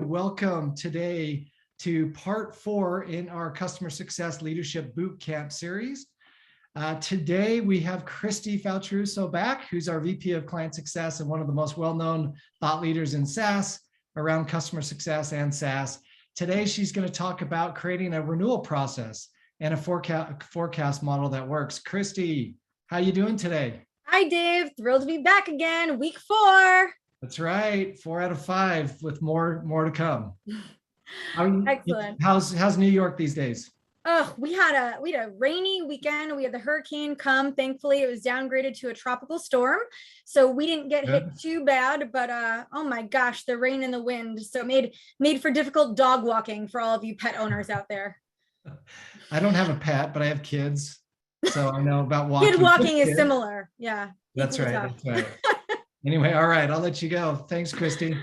welcome today to part 4 in our Customer Success Leadership Bootcamp series. Today we have Kristi Faltorusso back, who's our VP of Client Success and one of the most well-known thought leaders in SaaS around customer success and SaaS. Today she's going to talk about creating a renewal process and a forecast model that works. Kristi, how you doing today? Hi, Dave. Thrilled to be back again. Week 4. That's right. 4 out of 5 with more to come. Excellent. How's New York these days? Oh, we had a rainy weekend. We had the hurricane come. Thankfully, it was downgraded to a tropical storm, so we didn't get hit too bad. But oh my gosh, the rain and the wind. So made for difficult dog walking for all of you pet owners out there. I don't have a pet, but I have kids, so I know about walking. Kid walking is similar. Yeah. That's right. That's right. Anyway, all right, I'll let you go. Thanks, Kristi.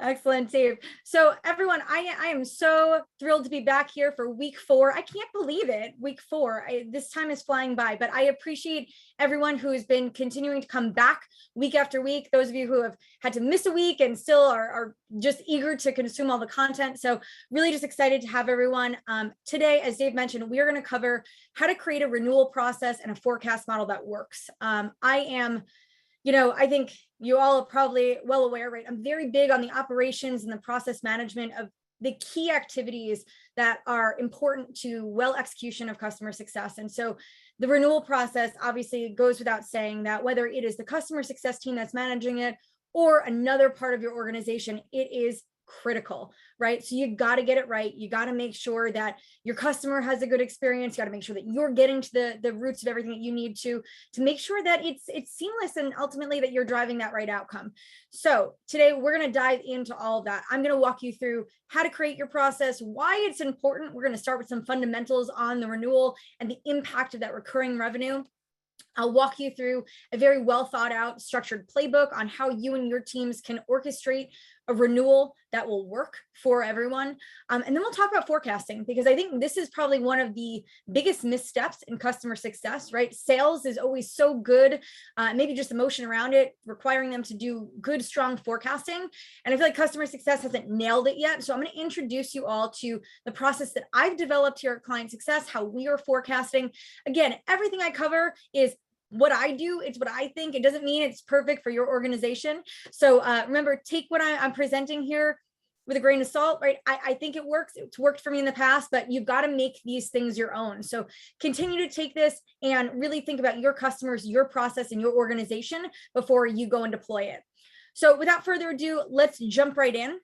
Excellent, Dave. So everyone, I am so thrilled to be back here for week 4. I can't believe it, week 4. This time is flying by, but I appreciate everyone who has been continuing to come back week after week. Those of you who have had to miss a week and still are just eager to consume all the content. So really just excited to have everyone. Today, as Dave mentioned, we are going to cover how to create a renewal process and a forecast model that works. I think you all are probably well aware, right? I'm very big on the operations and the process management of the key activities that are important to well execution of customer success. And so the renewal process obviously goes without saying that whether it is the customer success team that's managing it or another part of your organization, it is critical, right? So you got to get it right. You got to make sure that your customer has a good experience. You got to make sure that you're getting to the roots of everything that you need to make sure that it's seamless and ultimately that you're driving that right outcome. So today we're going to dive into all of that. I'm going to walk you through how to create your process, why it's important. We're going to start with some fundamentals on the renewal and the impact of that recurring revenue. I'll walk you through a very well thought out structured playbook on how you and your teams can orchestrate a renewal that will work for everyone. And then we'll talk about forecasting, because I think this is probably one of the biggest missteps in customer success, right? Sales is always so good, maybe just emotion around it, requiring them to do good, strong forecasting. And I feel like customer success hasn't nailed it yet. So I'm going to introduce you all to the process that I've developed here at Client Success, how we are forecasting. Again, everything I cover is what I do. It's what I think. It doesn't mean it's perfect for your organization. So remember, take what I'm presenting here with a grain of salt, right? I think it works. It's worked for me in the past, but you've got to make these things your own. So continue to take this and really think about your customers, your process, and your organization before you go and deploy it. So without further ado, let's jump right in.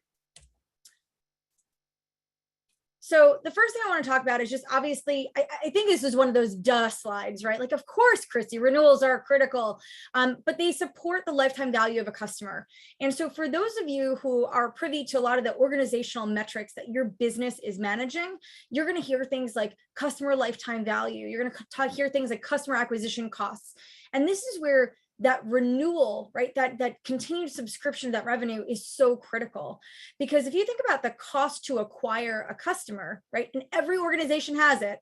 So the first thing I want to talk about is just obviously, I think this is one of those duh slides, right? Like, of course, Kristi, renewals are critical, but they support the lifetime value of a customer. And so for those of you who are privy to a lot of the organizational metrics that your business is managing, you're going to hear things like customer lifetime value. You're going to hear things like customer acquisition costs. And this is where that renewal, right? That continued subscription of that revenue is so critical, because if you think about the cost to acquire a customer, right? And every organization has it.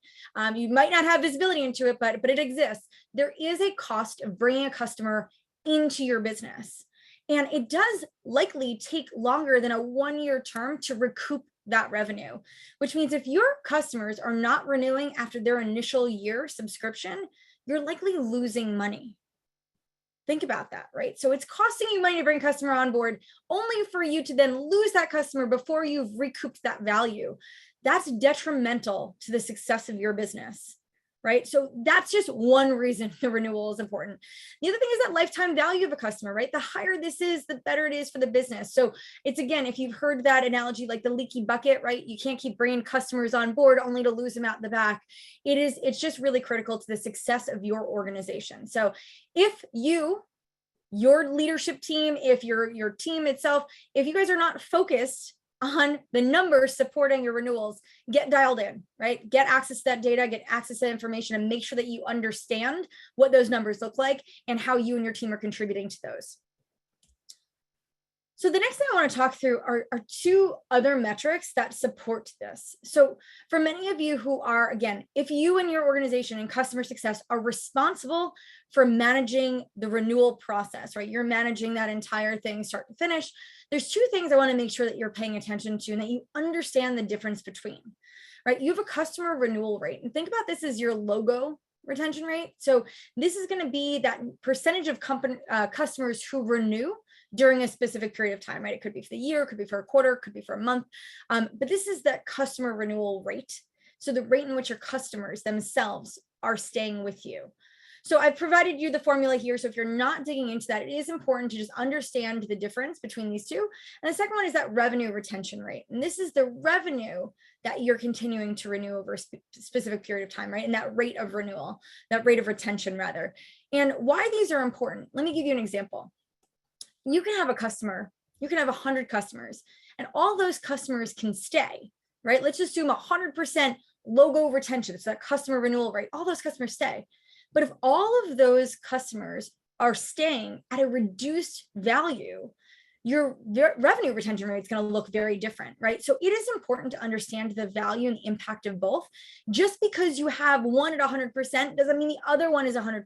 You might not have visibility into it, but it exists. There is a cost of bringing a customer into your business. And it does likely take longer than a 1-year term to recoup that revenue, which means if your customers are not renewing after their initial year subscription, you're likely losing money. Think about that, right? So it's costing you money to bring a customer on board, only for you to then lose that customer before you've recouped that value. That's detrimental to the success of your business, right? So that's just one reason the renewal is important. The other thing is that lifetime value of a customer, right? The higher this is, the better it is for the business. So it's, again, if you've heard that analogy, like the leaky bucket, right? You can't keep bringing customers on board only to lose them out the back. It's just really critical to the success of your organization. So if your leadership team, if your team itself, if you guys are not focused on the numbers supporting your renewals, get dialed in, right? Get access to that data, get access to that information, and make sure that you understand what those numbers look like and how you and your team are contributing to those. So the next thing I want to talk through are two other metrics that support this. So for many of you who are, again, if you and your organization and customer success are responsible for managing the renewal process, right? You're managing that entire thing start to finish. There's two things I want to make sure that you're paying attention to and that you understand the difference between, right? You have a customer renewal rate, and think about this as your logo retention rate. So this is going to be that percentage of customers who renew during a specific period of time, right? It could be for the year, it could be for a quarter, it could be for a month. But this is that customer renewal rate. So the rate in which your customers themselves are staying with you. So I've provided you the formula here. So if you're not digging into that, it is important to just understand the difference between these two. And the second one is that revenue retention rate. And this is the revenue that you're continuing to renew over a specific period of time, right? And that rate of renewal, that rate of retention rather. And why these are important, let me give you an example. You can have a customer, you can have 100 customers, and all those customers can stay, right? Let's just assume 100% logo retention, so that customer renewal rate, all those customers stay. But if all of those customers are staying at a reduced value, your revenue retention rate is going to look very different, right? So it is important to understand the value and impact of both. Just because you have one at 100% doesn't mean the other one is 100%.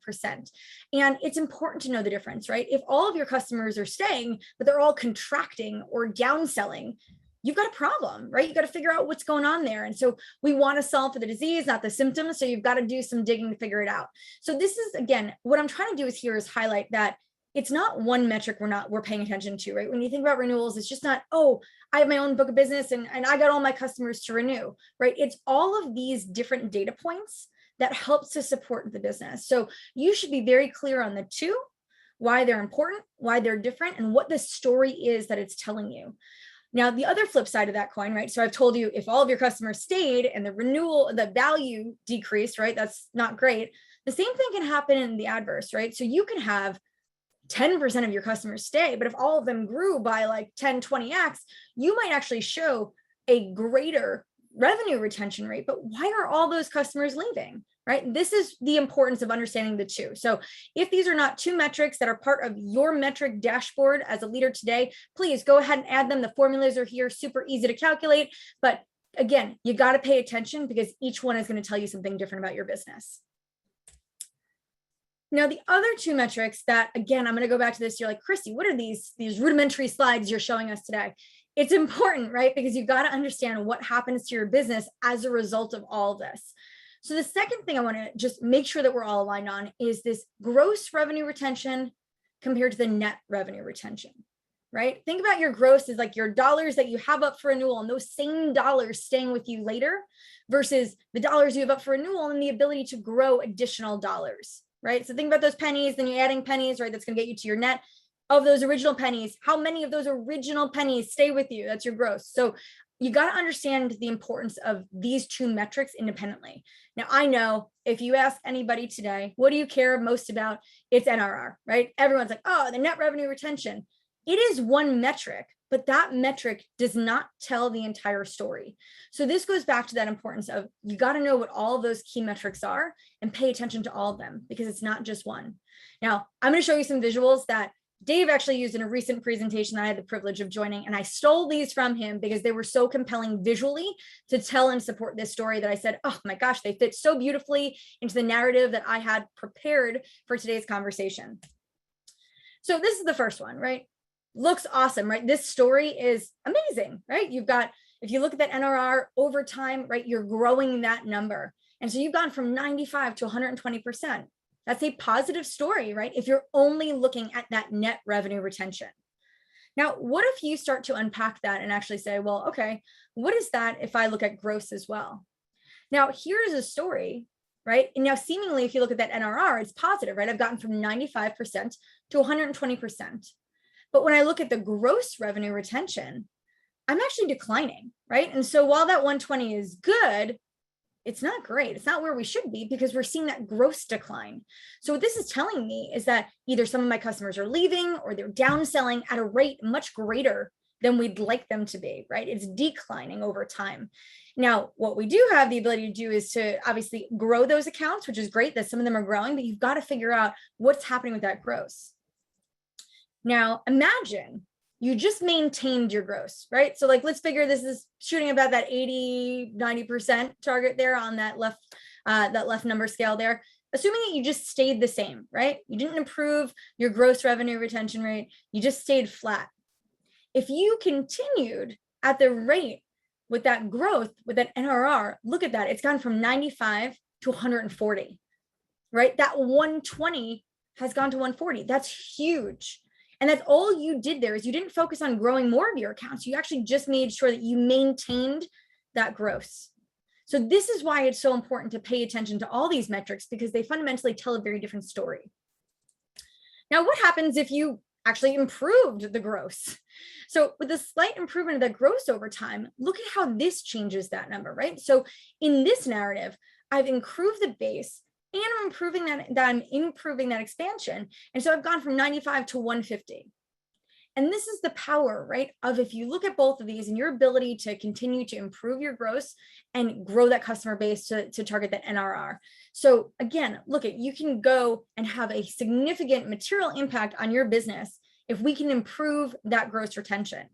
And it's important to know the difference, right? If all of your customers are staying, but they're all contracting or downselling, you've got a problem, right? You got to figure out what's going on there. And so we want to solve for the disease, not the symptoms. So you've got to do some digging to figure it out. So this is, again, what I'm trying to do is highlight that it's not one metric we're paying attention to, right? When you think about renewals, it's just not, oh, I have my own book of business and I got all my customers to renew, right? It's all of these different data points that helps to support the business. So you should be very clear on the two, why they're important, why they're different, and what the story is that it's telling you. Now, the other flip side of that coin, right? So I've told you if all of your customers stayed and the value decreased, right? That's not great. The same thing can happen in the adverse, right? So you can have 10% of your customers stay, but if all of them grew by like 10, 20x, you might actually show a greater revenue retention rate. But why are all those customers leaving, right? This is the importance of understanding the two. So if these are not two metrics that are part of your metric dashboard as a leader today, please go ahead and add them. The formulas are here, super easy to calculate. But again, you got to pay attention because each one is going to tell you something different about your business. Now, the other two metrics that, again, I'm going to go back to this. You're like, Kristi, what are these rudimentary slides you're showing us today? It's important, right? Because you've got to understand what happens to your business as a result of all this. So the second thing I want to just make sure that we're all aligned on is this gross revenue retention compared to the net revenue retention, right? Think about your gross as like your dollars that you have up for renewal and those same dollars staying with you later versus the dollars you have up for renewal and the ability to grow additional dollars. Right? So think about those pennies, then you're adding pennies, right? That's going to get you to your net of those original pennies. How many of those original pennies stay with you? That's your gross. So you got to understand the importance of these two metrics independently. Now, I know if you ask anybody today, what do you care most about? It's NRR, right? Everyone's like, oh, the net revenue retention. It is one metric, but that metric does not tell the entire story. So this goes back to that importance of you got to know what all of those key metrics are and pay attention to all of them because it's not just one. Now, I'm going to show you some visuals that Dave actually used in a recent presentation that I had the privilege of joining, and I stole these from him because they were so compelling visually to tell and support this story that I said, oh my gosh, they fit so beautifully into the narrative that I had prepared for today's conversation. So this is the first one, right? Looks awesome, right? This story is amazing, right? You've got, if you look at that NRR over time, right, you're growing that number. And so you've gone from 95 to 120%. That's a positive story, right? If you're only looking at that net revenue retention. Now, what if you start to unpack that and actually say, well, okay, what is that if I look at gross as well? Now, here's a story, right? And now seemingly, if you look at that NRR, it's positive, right? I've gotten from 95% to 120%. But when I look at the gross revenue retention, I'm actually declining, right? And so while that 120 is good, it's not great. It's not where we should be because we're seeing that gross decline. So what this is telling me is that either some of my customers are leaving or they're downselling at a rate much greater than we'd like them to be, right? It's declining over time. Now, what we do have the ability to do is to obviously grow those accounts, which is great that some of them are growing, but you've got to figure out what's happening with that gross. Now, imagine you just maintained your gross, right? So like, let's figure this is shooting about that 80, 90% target there on that left number scale there. Assuming that you just stayed the same, right? You didn't improve your gross revenue retention rate. You just stayed flat. If you continued at the rate with that growth, with that NRR, look at that. It's gone from 95 to 140, right? That 120 has gone to 140. That's huge. And that's all you did there is you didn't focus on growing more of your accounts. You actually just made sure that you maintained that gross. So this is why it's so important to pay attention to all these metrics, because they fundamentally tell a very different story. Now, what happens if you actually improved the gross? So with a slight improvement of the gross over time, look at how this changes that number, right? So in this narrative, I've improved the base and I'm improving that expansion. And so I've gone from 95 to 150. And this is the power, right, of if you look at both of these and your ability to continue to improve your gross and grow that customer base to target that NRR. So again, look at, you can go and have a significant material impact on your business if we can improve that gross retention.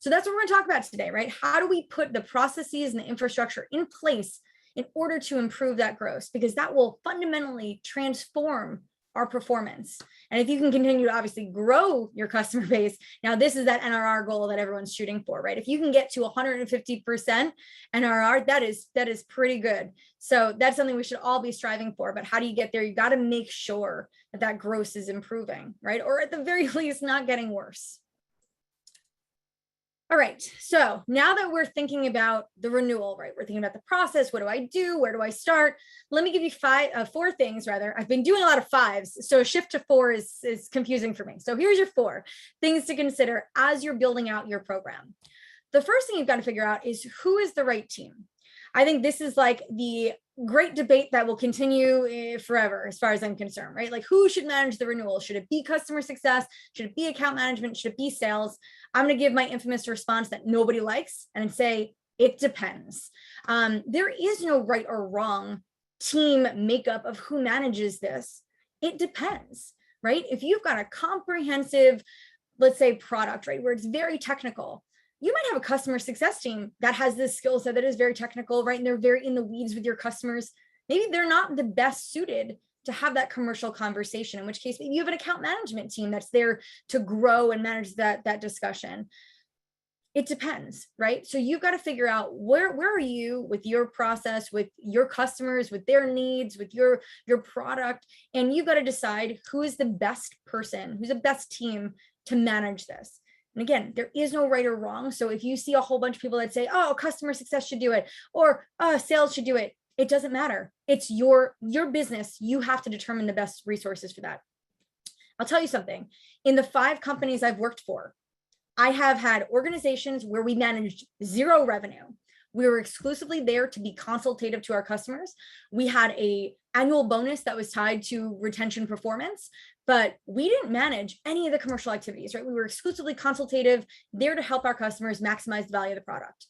So that's what we're going to talk about today, right? How do we put the processes and the infrastructure in place in order to improve that gross? Because that will fundamentally transform our performance. And if you can continue to obviously grow your customer base, now this is that NRR goal that everyone's shooting for, right? If you can get to 150% NRR, that is pretty good. So that's something we should all be striving for. But how do you get there? You got to make sure that that gross is improving, right? Or at the very least, not getting worse. All right, so now that we're thinking about the renewal, right? We're thinking about the process. What do I do? Where do I start? Let me give you four things rather. I've been doing a lot of fives, so a shift to four is confusing for me. So here's your four things to consider as you're building out your program. The first thing you've got to figure out is who is the right team. I think this is like the great debate that will continue forever, as far as I'm concerned, right? Like, who should manage the renewal? Should it be customer success? Should it be account management? Should it be sales? I'm going to give my infamous response that nobody likes and say, it depends. There is no right or wrong team makeup of who manages this. It depends, right? If you've got a comprehensive, let's say, product, right, where it's very technical, you might have a customer success team that has this skill set that is very technical, right? And they're very in the weeds with your customers. Maybe they're not the best suited to have that commercial conversation, in which case maybe you have an account management team that's there to grow and manage that discussion. It depends, right? So you've got to figure out where are you with your process, with your customers, with their needs, with your product, and you've got to decide who is the best person, who's the best team to manage this. And again, there is no right or wrong. So if you see a whole bunch of people that say, oh, customer success should do it, or sales should do it, it doesn't matter. It's your business. You have to determine the best resources for that. I'll tell you something. In the 5 companies I've worked for, I have had organizations where we managed 0 revenue. We were exclusively there to be consultative to our customers. We had an annual bonus that was tied to retention performance, but we didn't manage any of the commercial activities, right? We were exclusively consultative, there to help our customers maximize the value of the product.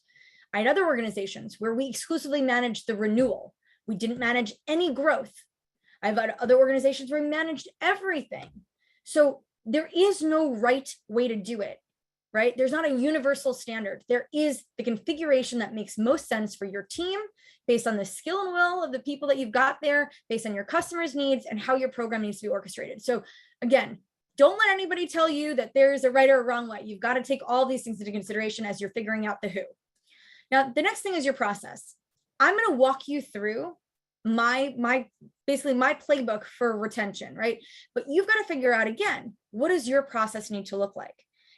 I had other organizations where we exclusively managed the renewal. We didn't manage any growth. I've had other organizations where we managed everything. So there is no right way to do it, right? There's not a universal standard. There is the configuration that makes most sense for your team based on the skill and will of the people that you've got there, based on your customers' needs and how your program needs to be orchestrated. So again, don't let anybody tell you that there's a right or a wrong way. You've got to take all these things into consideration as you're figuring out the who. Now, the next thing is your process. I'm going to walk you through basically my playbook for retention, right? But you've got to figure out, again, what does your process need to look like?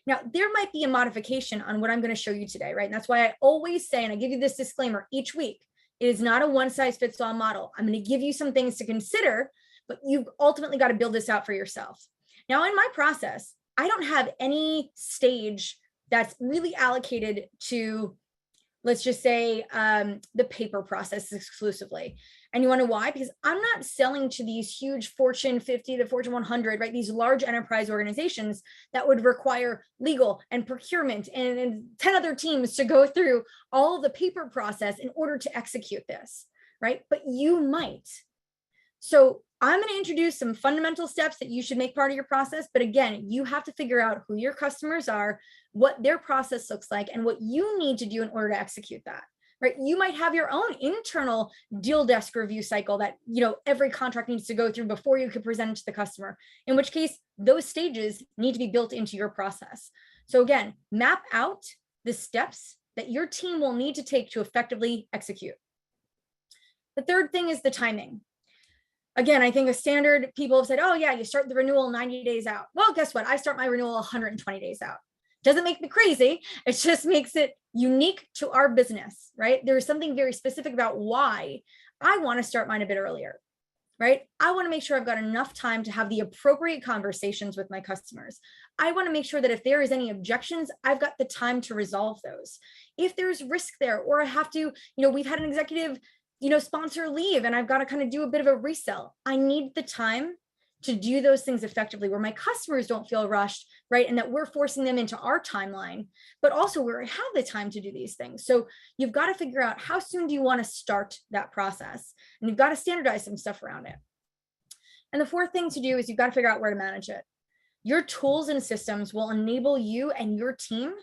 Now, there might be a modification on what I'm going to show you today, right? And that's why I always say, and I give you this disclaimer each week, it is not a one-size-fits-all model. I'm going to give you some things to consider, but you've ultimately got to build this out for yourself. Now, in my process, I don't have any stage that's really allocated to, let's just say, the paper process exclusively. And you want to know why? Because I'm not selling to these huge Fortune 50 to Fortune 100, right? These large enterprise organizations that would require legal and procurement and 10 other teams to go through all of the paper process in order to execute this, right? But you might. So I'm going to introduce some fundamental steps that you should make part of your process. But again, you have to figure out who your customers are, what their process looks like, and what you need to do in order to execute that. Right? You might have your own internal deal desk review cycle that, every contract needs to go through before you can present it to the customer, in which case those stages need to be built into your process. So again, map out the steps that your team will need to take to effectively execute. The third thing is the timing. Again, I think a standard, people have said, oh yeah, you start the renewal 90 days out. Well, guess what? I start my renewal 120 days out. Doesn't make me crazy. It just makes it unique to our business, right? There's something very specific about why I want to start mine a bit earlier, right? I want to make sure I've got enough time to have the appropriate conversations with my customers. I want to make sure that if there is any objections, I've got the time to resolve those. If there's risk there, or I have to, we've had an executive sponsor leave and I've got to kind of do a bit of a resell. I need the time to do those things effectively where my customers don't feel rushed, right? And that we're forcing them into our timeline, but also where I have the time to do these things. So you've got to figure out how soon do you want to start that process? And you've got to standardize some stuff around it. And the fourth thing to do is you've got to figure out where to manage it. Your tools and systems will enable you and your team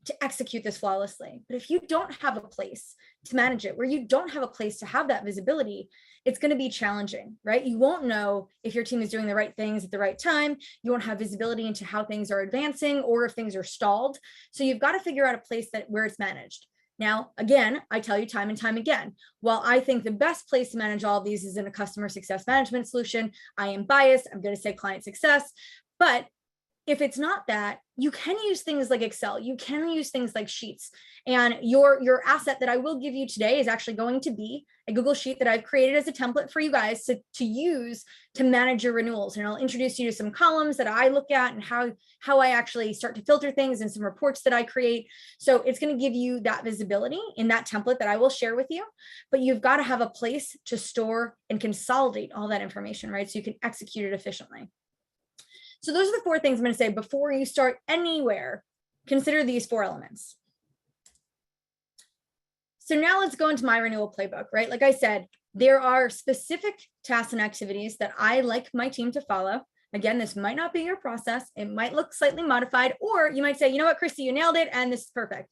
to execute this flawlessly. But if you don't have a place to manage it, where you don't have a place to have that visibility, it's going to be challenging, right? You won't know if your team is doing the right things at the right time. You won't have visibility into how things are advancing or if things are stalled. So you've got to figure out a place where it's managed. Now, again, I tell you time and time again, while I think the best place to manage all of these is in a customer success management solution, I am biased. I'm going to say client success, but if it's not that, you can use things like Excel, you can use things like Sheets, and your asset that I will give you today is actually going to be a Google Sheet that I've created as a template for you guys to use to manage your renewals. And I'll introduce you to some columns that I look at and how I actually start to filter things and some reports that I create. So it's going to give you that visibility in that template that I will share with you, but you've got to have a place to store and consolidate all that information, right? So you can execute it efficiently. So those are the four things I'm going to say before you start anywhere. Consider these four elements. So now let's go into my renewal playbook, right? Like I said, there are specific tasks and activities that I like my team to follow. Again, this might not be your process. It might look slightly modified, or you might say, you know what, Kristi, you nailed it, and this is perfect.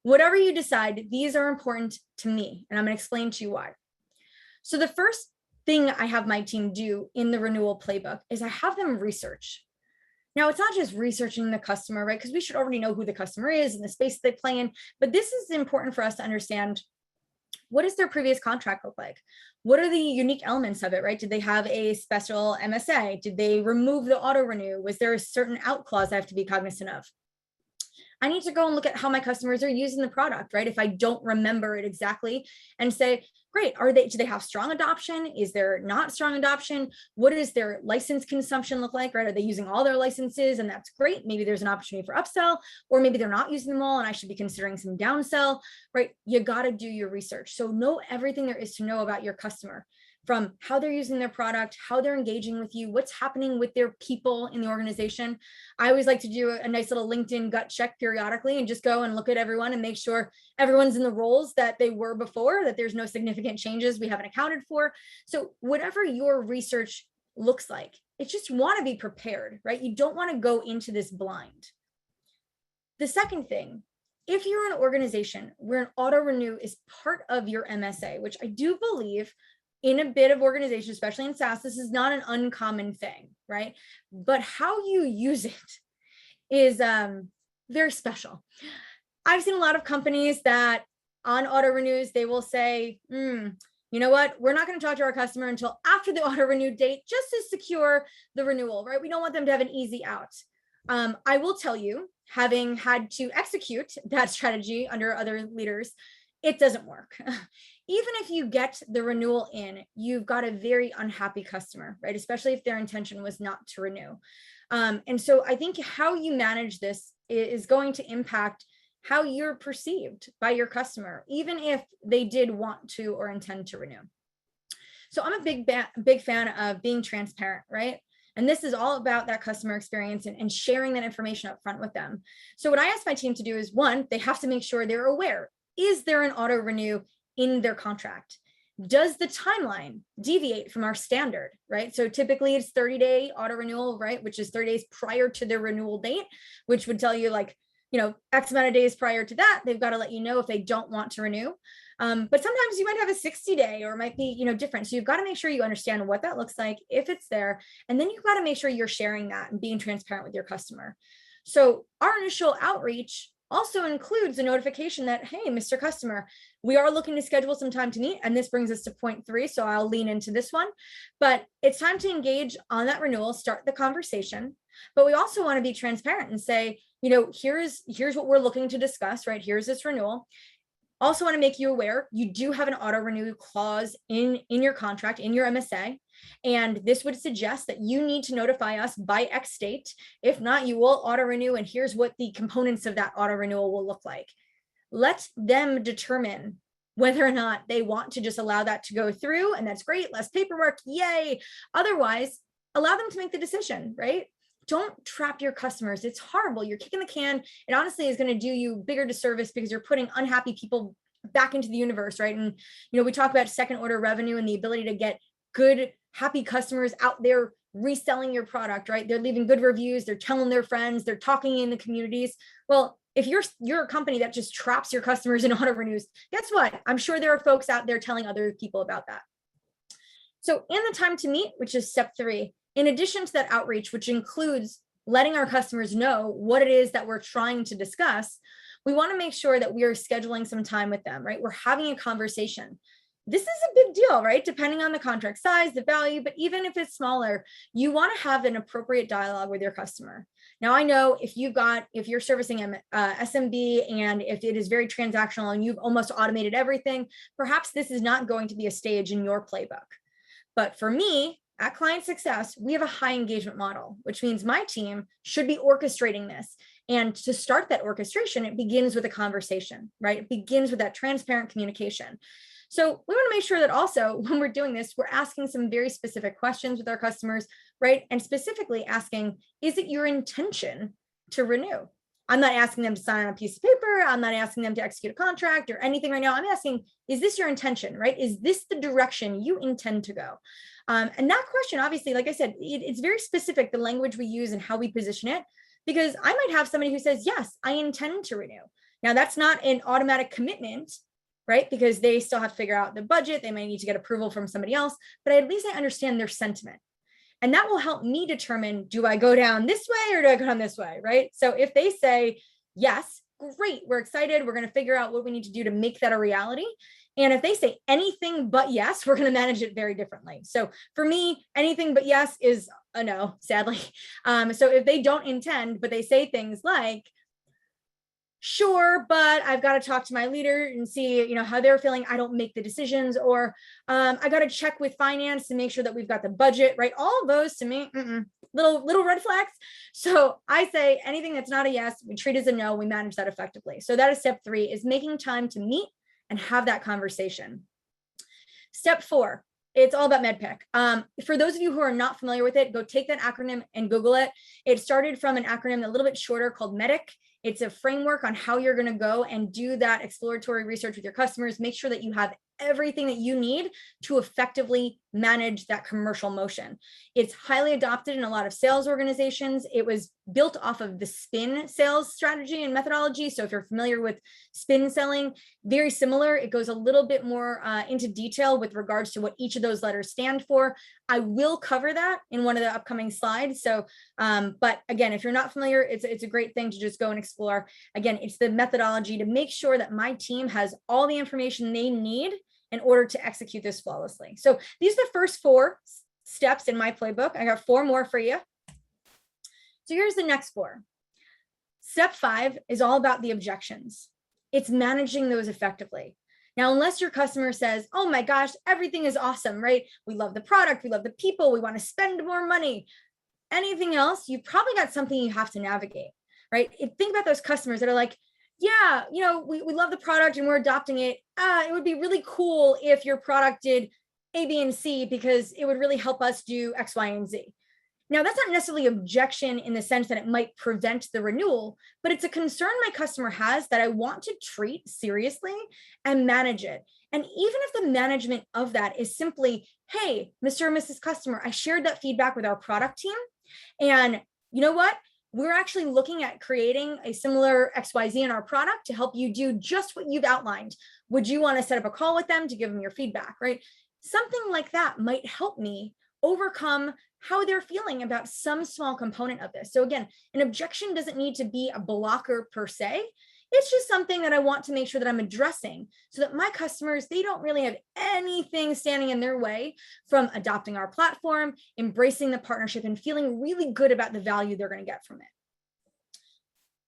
Whatever you decide, these are important to me, and I'm going to explain to you why. So the first thing I have my team do in the renewal playbook is I have them research. Now, it's not just researching the customer, right? Because we should already know who the customer is and the space they play in, but this is important for us to understand, what does their previous contract look like? What are the unique elements of it, right? Did they have a special MSA? Did they remove the auto renew? Was there a certain out clause I have to be cognizant of? I need to go and look at how my customers are using the product, right? If I don't remember it exactly, and say, great, do they have strong adoption? Is there not strong adoption? What does their license consumption look like, right? Are they using all their licenses? And that's great. Maybe there's an opportunity for upsell, or maybe they're not using them all and I should be considering some downsell, right? You got to do your research. So know everything there is to know about your customer, from how they're using their product, how they're engaging with you, what's happening with their people in the organization. I always like to do a nice little LinkedIn gut check periodically and just go and look at everyone and make sure everyone's in the roles that they were before, that there's no significant changes we haven't accounted for. So whatever your research looks like, it's just want to be prepared, right? You don't want to go into this blind. The second thing, if you're an organization where an auto renew is part of your MSA, which I do believe in a bit of organization, especially in SaaS, this is not an uncommon thing, right? But how you use it is very special. I've seen a lot of companies that on auto renews, they will say, you know what, we're not going to talk to our customer until after the auto renew date, just to secure the renewal, right? We don't want them to have an easy out. I will tell you, having had to execute that strategy under other leaders, it doesn't work. Even if you get the renewal in, you've got a very unhappy customer, right? Especially if their intention was not to renew. And so I think how you manage this is going to impact how you're perceived by your customer, even if they did want to or intend to renew. So I'm a big fan of being transparent, right? And this is all about that customer experience and sharing that information up front with them. So what I ask my team to do is, one, they have to make sure they're aware. Is there an auto renew in their contract? Does the timeline deviate from our standard, right? So typically it's 30-day auto renewal, right? Which is 30 days prior to their renewal date, which would tell you like, X amount of days prior to that, they've got to let you know if they don't want to renew. But sometimes you might have a 60-day or it might be, different. So you've got to make sure you understand what that looks like, if it's there, and then you've got to make sure you're sharing that and being transparent with your customer. So our initial outreach also includes a notification that, hey, Mr. Customer, we are looking to schedule some time to meet. And this brings us to point 3. So I'll lean into this one, but it's time to engage on that renewal, start the conversation. But we also want to be transparent and say, here's what we're looking to discuss, right? Here's this renewal. Also want to make you aware, you do have an auto renew clause in your contract, in your MSA. And this would suggest that you need to notify us by X date. If not, you will auto renew. And here's what the components of that auto renewal will look like. Let them determine whether or not they want to just allow that to go through. And that's great. Less paperwork. Yay. Otherwise, allow them to make the decision, right? Don't trap your customers. It's horrible. You're kicking the can. It honestly is going to do you bigger disservice because you're putting unhappy people back into the universe, right? And, we talk about second order revenue and the ability to get good, happy customers out there reselling your product, right? They're leaving good reviews. They're telling their friends. They're talking in the communities. Well, if you're a company that just traps your customers in auto renews, guess what? I'm sure there are folks out there telling other people about that. So in the time to meet, which is step 3, in addition to that outreach, which includes letting our customers know what it is that we're trying to discuss, we want to make sure that we are scheduling some time with them, right? We're having a conversation. This is a big deal, right? Depending on the contract size, the value, but even if it's smaller, you want to have an appropriate dialogue with your customer. Now, I know if you're servicing SMB and if it is very transactional and you've almost automated everything, perhaps this is not going to be a stage in your playbook. But for me, at ClientSuccess, we have a high engagement model, which means my team should be orchestrating this. And to start that orchestration, it begins with a conversation, right? It begins with that transparent communication. So we want to make sure that also when we're doing this, we're asking some very specific questions with our customers, right? And specifically asking, is it your intention to renew? I'm not asking them to sign on a piece of paper. I'm not asking them to execute a contract or anything right now. I'm asking, is this your intention, right? Is this the direction you intend to go? And that question, obviously, like I said, it's very specific, the language we use and how we position it, because I might have somebody who says, yes, I intend to renew. Now, that's not an automatic commitment, right? Because they still have to figure out the budget. They might need to get approval from somebody else, but at least I understand their sentiment. And that will help me determine, do I go down this way or do I go down this way, right? So if they say, yes, great, we're excited, we're going to figure out what we need to do to make that a reality. And if they say anything but yes, we're going to manage it very differently. So for me, anything but yes is a no, sadly. So if they don't intend, but they say things like, sure, but I've got to talk to my leader and see, how they're feeling. I don't make the decisions, or I got to check with finance to make sure that we've got the budget, right? All of those to me, little red flags. So I say anything that's not a yes, we treat as a no, we manage that effectively. So that is step 3, is making time to meet and have that conversation. Step 4, it's all about MedPick. For those of you who are not familiar with it, go take that acronym and Google it. It started from an acronym a little bit shorter called MEDIC. It's a framework on how you're going to go and do that exploratory research with your customers. Make sure that you have everything that you need to effectively manage that commercial motion. It's highly adopted in a lot of sales organizations. It was built off of the spin sales strategy and methodology. So if you're familiar with spin selling, very similar. It goes a little bit more into detail with regards to what each of those letters stand for. I will cover that in one of the upcoming slides. So, but again, if you're not familiar, it's a great thing to just go and explore. Again, it's the methodology to make sure that my team has all the information they need in order to execute this flawlessly. So these are the first 4 steps in my playbook. I got 4 more for you. So here's the next 4. Step 5 is all about the objections. It's managing those effectively. Now, unless your customer says, oh my gosh, everything is awesome, right? We love the product, we love the people, we want to spend more money. Anything else, you've probably got something you have to navigate, right? Think about those customers that are like, yeah, we love the product and we're adopting it. It would be really cool if your product did A, B, and C because it would really help us do X, Y, and Z. Now, that's not necessarily objection in the sense that it might prevent the renewal, but it's a concern my customer has that I want to treat seriously and manage it. And even if the management of that is simply, hey, Mr. or Mrs. Customer, I shared that feedback with our product team. And you know what? We're actually looking at creating a similar XYZ in our product to help you do just what you've outlined. Would you want to set up a call with them to give them your feedback, right? Something like that might help me overcome how they're feeling about some small component of this. So again, an objection doesn't need to be a blocker per se. It's just something that I want to make sure that I'm addressing so that my customers, they don't really have anything standing in their way from adopting our platform, embracing the partnership, and feeling really good about the value they're going to get from it.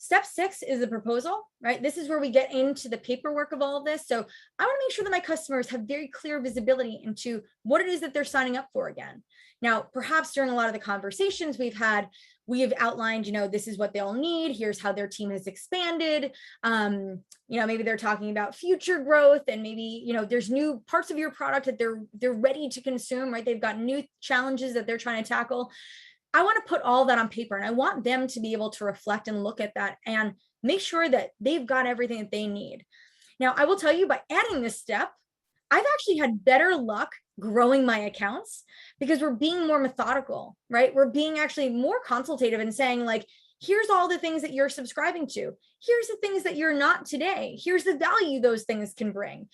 Step 6 is the proposal, right? This is where we get into the paperwork of all of this. So I want to make sure that my customers have very clear visibility into what it is that they're signing up for again. Now, perhaps during a lot of the conversations we have outlined, this is what they'll need. Here's how their team has expanded. Maybe they're talking about future growth, and maybe, there's new parts of your product that they're ready to consume, right? They've got new challenges that they're trying to tackle. I want to put all that on paper, and I want them to be able to reflect and look at that and make sure that they've got everything that they need. Now, I will tell you, by adding this step, I've actually had better luck growing my accounts because we're being more methodical, right? We're being actually more consultative and saying, like, here's all the things that you're subscribing to. Here's the things that you're not today. Here's the value those things can bring.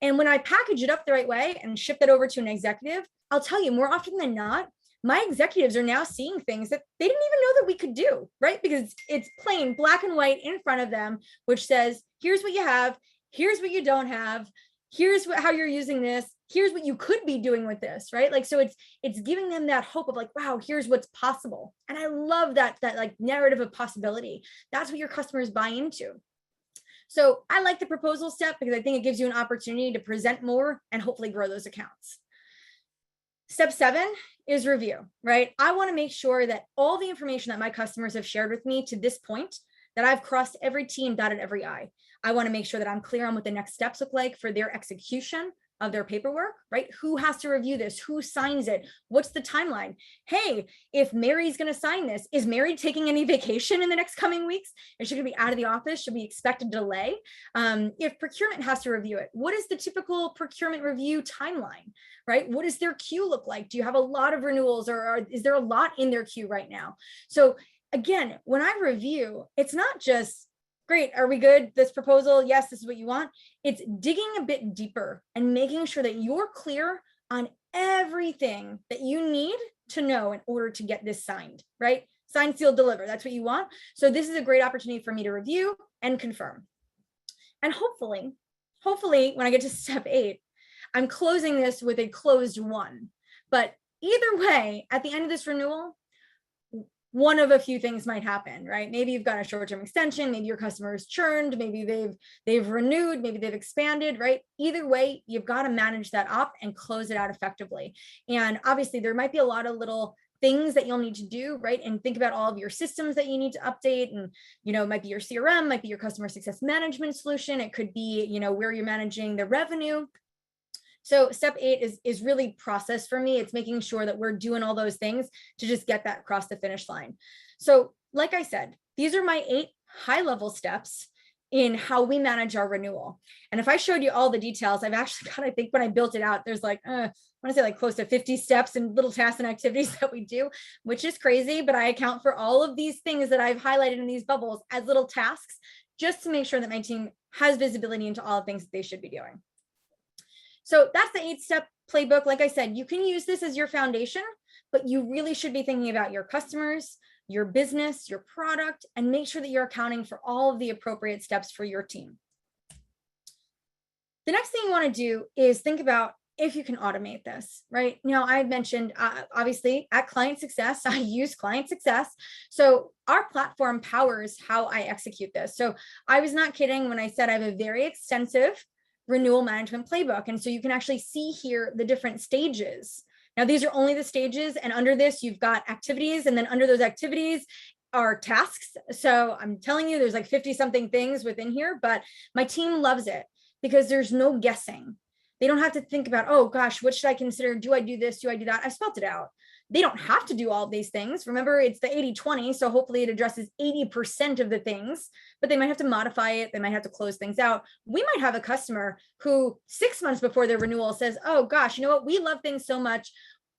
And when I package it up the right way and ship it over to an executive, I'll tell you, more often than not, my executives are now seeing things that they didn't even know that we could do, right? Because it's plain black and white in front of them, which says, here's what you have, here's what you don't have, here's how you're using this, here's what you could be doing with this, right? Like, so it's giving them that hope of like, wow, here's what's possible. And I love that like narrative of possibility. That's what your customers buy into. So I like the proposal step because I think it gives you an opportunity to present more and hopefully grow those accounts. Step 7 is review, right? I want to make sure that all the information that my customers have shared with me to this point, that I've crossed every T and dotted every I. I want to make sure that I'm clear on what the next steps look like for their execution of their paperwork, right? Who has to review this? Who signs it? What's the timeline? Hey, if Mary's going to sign this, is Mary taking any vacation in the next coming weeks? Is she going to be out of the office? Should we expect a delay? If procurement has to review it, what is the typical procurement review timeline, right? What does their queue look like? Do you have a lot of renewals, or is there a lot in their queue right now? So again, when I review, it's not just, great, are we good? This proposal, yes, this is what you want. It's digging a bit deeper and making sure that you're clear on everything that you need to know in order to get this signed, right? Sign, seal, deliver. That's what you want. So this is a great opportunity for me to review and confirm. And hopefully, when I get to step 8, I'm closing this with a closed one. But either way, at the end of this renewal, one of a few things might happen, right? Maybe you've got a short-term extension, maybe your customer is churned, maybe they've renewed, maybe they've expanded, right? Either way, you've got to manage that up and close it out effectively. And obviously there might be a lot of little things that you'll need to do, right? And think about all of your systems that you need to update. And, it might be your CRM, might be your customer success management solution. It could be, where you're managing the revenue. So step 8 is really process for me. It's making sure that we're doing all those things to just get that across the finish line. So like I said, these are my 8 high-level steps in how we manage our renewal. And if I showed you all the details, I've actually got, I think when I built it out, there's like, I want to say like close to 50 steps and little tasks and activities that we do, which is crazy, but I account for all of these things that I've highlighted in these bubbles as little tasks, just to make sure that my team has visibility into all the things that they should be doing. So that's the 8-step playbook. Like I said, you can use this as your foundation, but you really should be thinking about your customers, your business, your product, and make sure that you're accounting for all of the appropriate steps for your team. The next thing you want to do is think about if you can automate this, right? Now, I mentioned, obviously, at ClientSuccess, I use ClientSuccess. So our platform powers how I execute this. So I was not kidding when I said I have a very extensive renewal management playbook. And so you can actually see here the different stages. Now, these are only the stages. And under this, you've got activities. And then under those activities are tasks. So I'm telling you, there's like 50 something things within here, but my team loves it because there's no guessing. They don't have to think about, oh gosh, what should I consider? Do I do this? Do I do that? I spelled it out. They don't have to do all of these things. Remember, it's the 80-20. So hopefully it addresses 80% of the things, but they might have to modify it. They might have to close things out. We might have a customer who 6 months before their renewal says, oh gosh, you know what? We love things so much.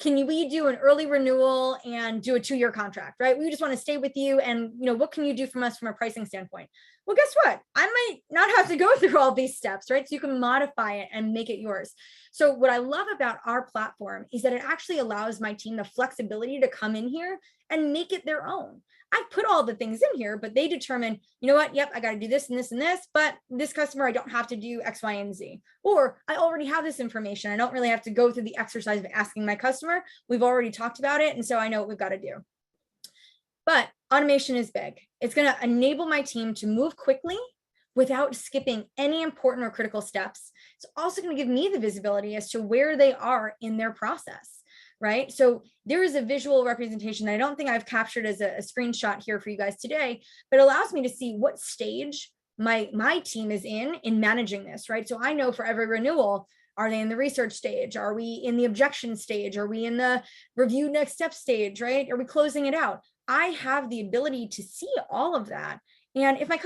We do an early renewal and do a 2-year contract, right? We just want to stay with you. And, what can you do from us from a pricing standpoint? Well, guess what? I might not have to go through all these steps, right? So you can modify it and make it yours. So what I love about our platform is that it actually allows my team the flexibility to come in here and make it their own. I put all the things in here, but they determine, you know what? Yep, I got to do this and this and this, but this customer, I don't have to do X, Y, and Z. Or I already have this information. I don't really have to go through the exercise of asking my customer. We've already talked about it. And so I know what we've got to do. But automation is big. It's going to enable my team to move quickly without skipping any important or critical steps. It's also going to give me the visibility as to where they are in their process. Right? So there is a visual representation that I don't think I've captured as a screenshot here for you guys today, but it allows me to see what stage my team is in managing this, right? So I know for every renewal, are they in the research stage? Are we in the objection stage? Are we in the review next step stage, right? Are we closing it out? I have the ability to see all of that. And if my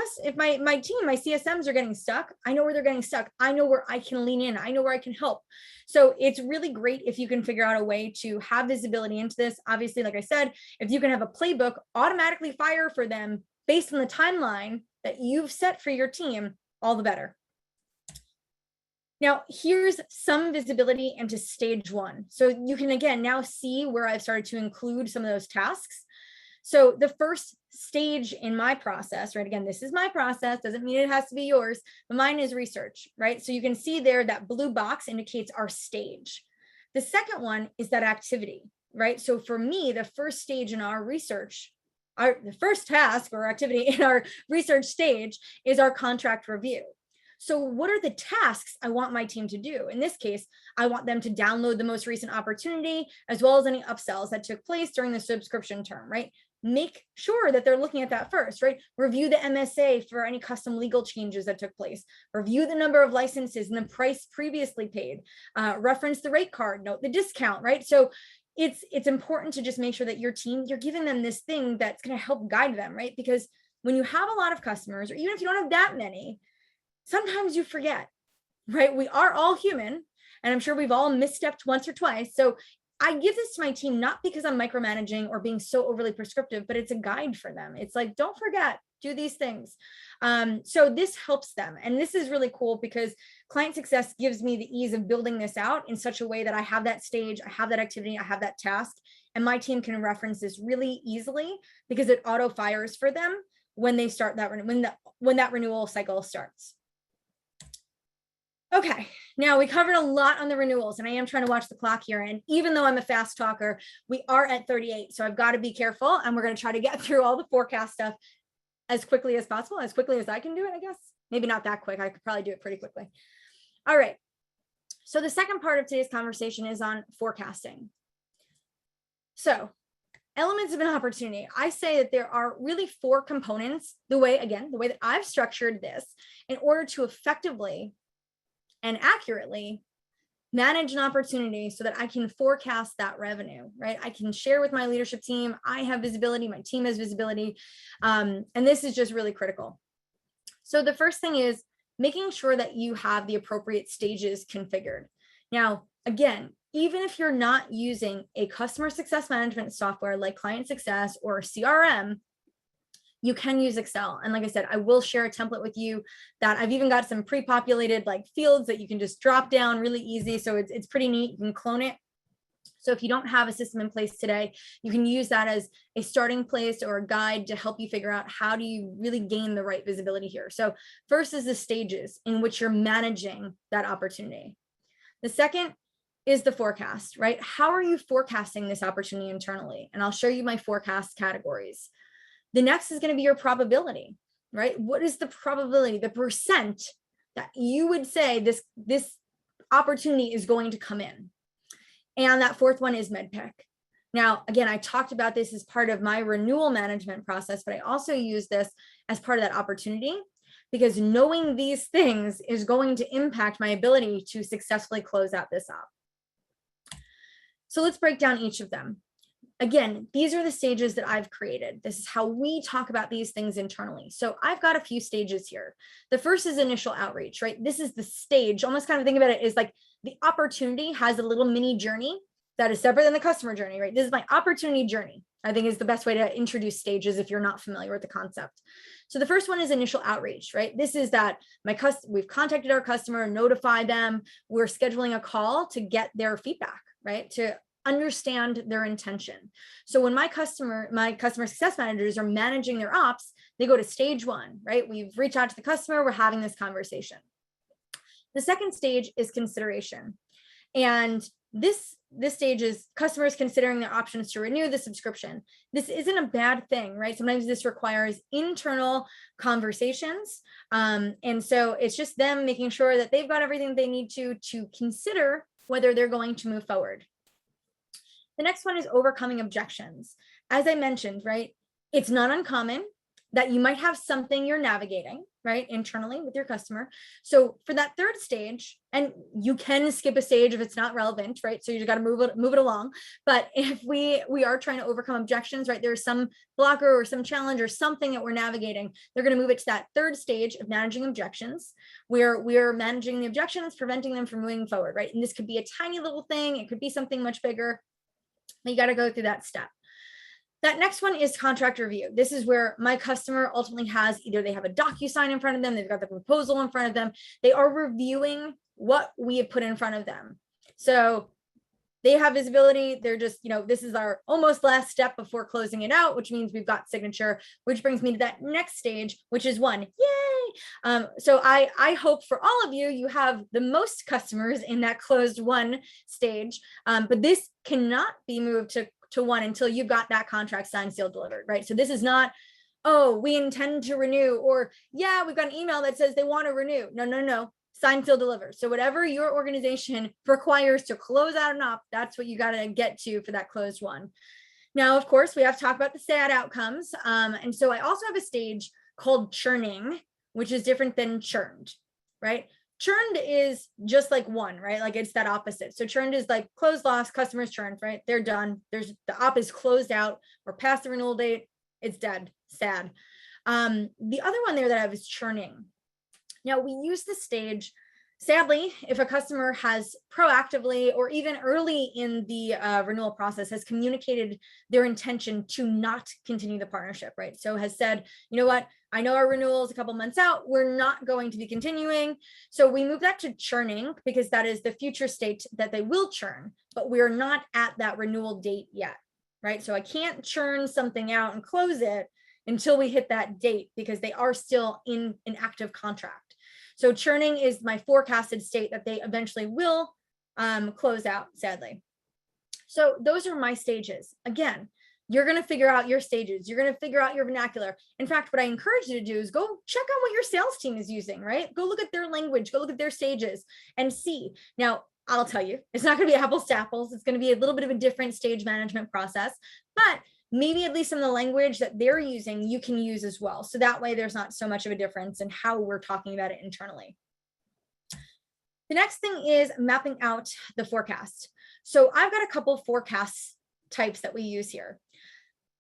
team, my CSMs are getting stuck, I know where they're getting stuck. I know where I can lean in. I know where I can help. So it's really great if you can figure out a way to have visibility into this. Obviously, like I said, if you can have a playbook automatically fire for them based on the timeline that you've set for your team, all the better. Now, here's some visibility into stage 1. So you can, again, now see where I've started to include some of those tasks. So the first stage in my process, right? Again, this is my process, doesn't mean it has to be yours, but mine is research, right? So you can see there that blue box indicates our stage. The second one is that activity, right? So for me, the first stage in our research, the first task or activity in our research stage is our contract review. So what are the tasks I want my team to do? In this case, I want them to download the most recent opportunity as well as any upsells that took place during the subscription term, right? Make sure that they're looking at that first, right? Review the MSA for any custom legal changes that took place. Review the number of licenses and the price previously paid. Reference the rate card, note the discount, right? So it's important to just make sure that your team, you're giving them this thing that's going to help guide them, right? Because when you have a lot of customers, or even if you don't have that many, sometimes you forget, right? We are all human, and I'm sure we've all misstepped once or twice. So I give this to my team, not because I'm micromanaging or being so overly prescriptive, but it's a guide for them. It's like, don't forget, do these things. So this helps them. And this is really cool because ClientSuccess gives me the ease of building this out in such a way that I have that stage, I have that activity, I have that task, and my team can reference this really easily because it auto fires for them when they start that, when that renewal cycle starts. Okay, now we covered a lot on the renewals, and I am trying to watch the clock here. And even though I'm a fast talker, we are at 38. So I've got to be careful, and we're going to try to get through all the forecast stuff as quickly as possible, as quickly as I can do it, I guess. Maybe not that quick. I could probably do it pretty quickly. All right. So the second part of today's conversation is on forecasting. So elements of an opportunity. I say that there are really 4 components, the way that I've structured this in order to effectively and accurately manage an opportunity so that I can forecast that revenue, right? I can share with my leadership team. I have visibility, my team has visibility. And this is just really critical. So the first thing is making sure that you have the appropriate stages configured. Now, again, even if you're not using a customer success management software like ClientSuccess or CRM, you can use Excel. And like I said, I will share a template with you that I've even got some pre-populated like fields that you can just drop down really easy. So it's pretty neat. You can clone it. So if you don't have a system in place today, you can use that as a starting place or a guide to help you figure out how do you really gain the right visibility here. So first is the stages in which you're managing that opportunity. The second is the forecast, right? How are you forecasting this opportunity internally? And I'll show you my forecast categories. The next is going to be your probability, right? What is the probability, the percent that you would say this opportunity is going to come in? And that fourth one is MedPick. Now, again, I talked about this as part of my renewal management process, but I also use this as part of that opportunity because knowing these things is going to impact my ability to successfully close out this op. So let's break down each of them. Again, these are the stages that I've created. This is how we talk about these things internally. So I've got a few stages here. The first is initial outreach, right? This is the stage, almost kind of think about it as like the opportunity has a little mini journey that is separate than the customer journey, right? This is my opportunity journey, I think is the best way to introduce stages if you're not familiar with the concept. So the first one is initial outreach, right? This is that we've contacted our customer, notified them, we're scheduling a call to get their feedback, right? To understand their intention. So when my customer success managers are managing their ops, they go to stage one, right? We've reached out to the customer, we're having this conversation. The second stage is consideration. And this stage is customers considering their options to renew the subscription. This isn't a bad thing, right? Sometimes this requires internal conversations. And so it's just them making sure that they've got everything they need to consider whether they're going to move forward. The next one is overcoming objections. As I mentioned, right, it's not uncommon that you might have something you're navigating, right, internally with your customer. So for that third stage, and you can skip a stage if it's not relevant, right? So you just got to move it along. But if we are trying to overcome objections, right, there's some blocker or some challenge or something that we're navigating, they're going to move it to that third stage of managing objections, where we're managing the objections, preventing them from moving forward, right? And this could be a tiny little thing. It could be something much bigger. You got to go through that step. That next one is contract review. This is where my customer ultimately has either they have a DocuSign in front of them, they've got the proposal in front of them, they are reviewing what we have put in front of them. So they have visibility. They're just, this is our almost last step before closing it out, which means we've got signature, which brings me to that next stage, which is one. Yay! So I hope for all of you, you have the most customers in that closed one stage, but this cannot be moved to one until you've got that contract signed, sealed, delivered, right? So this is not, oh, we intend to renew, or yeah, we've got an email that says they want to renew. No. Sign, seal, deliver. So whatever your organization requires to close out an op, that's what you got to get to for that closed one. Now, of course, we have to talk about the sad outcomes. And so I also have a stage called churning, which is different than churned, right? Churned is just like one, right? Like it's that opposite. So churned is like closed, lost, customers churned, right? They're done. The op is closed out. We're past the renewal date. It's dead, sad. The other one there that I have is churning. Now we use this stage, sadly, if a customer has proactively or even early in the renewal process has communicated their intention to not continue the partnership, right? So has said, you know what, I know our renewal is a couple months out, we're not going to be continuing. So we move that to churning because that is the future state that they will churn, but we're not at that renewal date yet, right? So I can't churn something out and close it until we hit that date because they are still in an active contract. So churning is my forecasted state that they eventually will close out, sadly. So those are my stages. Again, you're going to figure out your stages. You're going to figure out your vernacular. In fact, what I encourage you to do is go check out what your sales team is using, right? Go look at their language, go look at their stages and see. Now, I'll tell you, it's not going to be apples to apples. It's going to be a little bit of a different stage management process, but maybe at least some of the language that they're using, you can use as well. So that way there's not so much of a difference in how we're talking about it internally. The next thing is mapping out the forecast. So I've got a couple forecast types that we use here.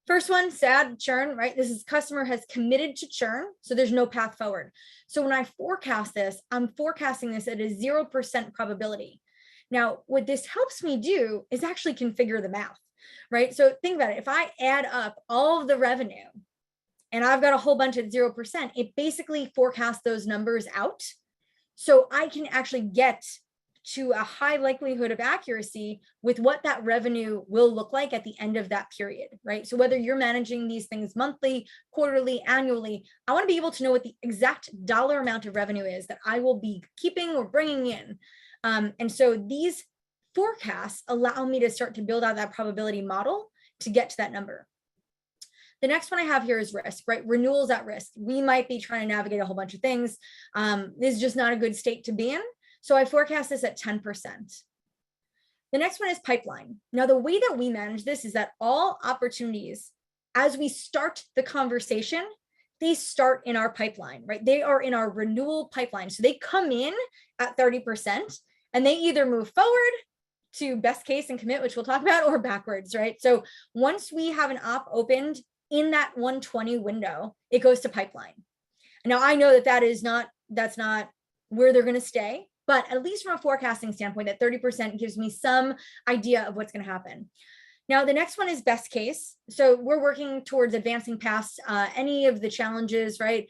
First one, sad churn, right? This is customer has committed to churn, so there's no path forward. So when I forecast this, I'm forecasting this at a 0% probability. Now, what this helps me do is actually configure the math. Right? So think about it. If I add up all of the revenue and I've got a whole bunch at 0%, it basically forecasts those numbers out. So I can actually get to a high likelihood of accuracy with what that revenue will look like at the end of that period, right? So whether you're managing these things monthly, quarterly, annually, I want to be able to know what the exact dollar amount of revenue is that I will be keeping or bringing in. And so these forecasts allow me to start to build out that probability model to get to that number. The next one I have here is risk, right? Renewals at risk. We might be trying to navigate a whole bunch of things. This is just not a good state to be in. So I forecast this at 10%. The next one is pipeline. Now, the way that we manage this is that all opportunities, as we start the conversation, they start in our pipeline, right? They are in our renewal pipeline. So they come in at 30% and they either move forward to best case and commit, which we'll talk about, or backwards, right? So once we have an op opened in that 120 window, it goes to pipeline. Now I know that's not where they're going to stay, but at least from a forecasting standpoint, that 30% gives me some idea of what's going to happen. Now, the next one is best case. So we're working towards advancing past any of the challenges, right?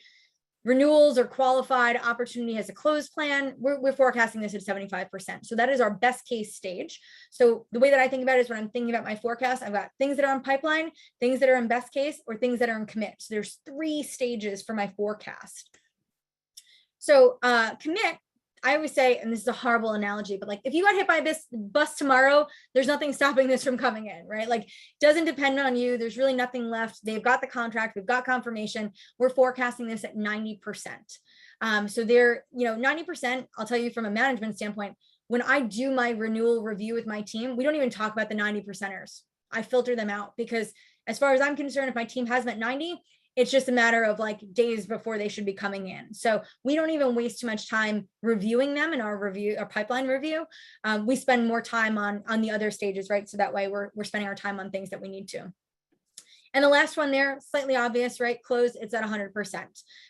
Renewals are qualified, opportunity has a close plan. We're forecasting this at 75%. So that is our best case stage. So the way that I think about it is when I'm thinking about my forecast, I've got things that are on pipeline, things that are in best case, or things that are in commit. So there's 3 stages for my forecast. So commit, I always say, and this is a horrible analogy, but like if you got hit by this bus tomorrow, there's nothing stopping this from coming in, right? Like doesn't depend on you. There's really nothing left. They've got the contract. We've got confirmation. We're forecasting this at 90%. So they're, 90%, I'll tell you from a management standpoint, when I do my renewal review with my team, we don't even talk about the 90%ers. I filter them out because as far as I'm concerned, if my team has met 90, it's just a matter of like days before they should be coming in. So we don't even waste too much time reviewing them in our pipeline review. We spend more time on the other stages, right? So that way we're spending our time on things that we need to. And the last one there, slightly obvious, right? Close, it's at 100%.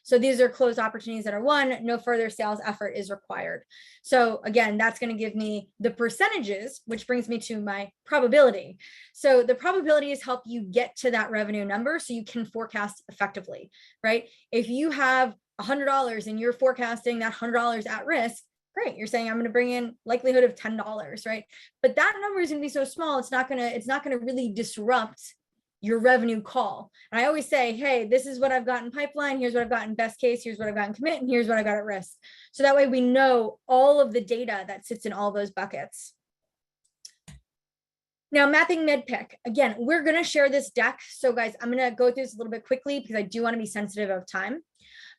So these are closed opportunities that are won, no further sales effort is required. So again, that's going to give me the percentages, which brings me to my probability. So the probabilities help you get to that revenue number so you can forecast effectively, right? If you have $100 and you're forecasting that $100 at risk, great. You're saying I'm going to bring in likelihood of $10, right? But that number is going to be so small, it's not going to really disrupt your revenue call. And I always say, hey, this is what I've got in pipeline. Here's what I've got in best case. Here's what I've got in commit. And here's what I got at risk. So that way we know all of the data that sits in all those buckets. Now, mapping MedPick. Again, we're going to share this deck. So guys, I'm going to go through this a little bit quickly because I do want to be sensitive of time.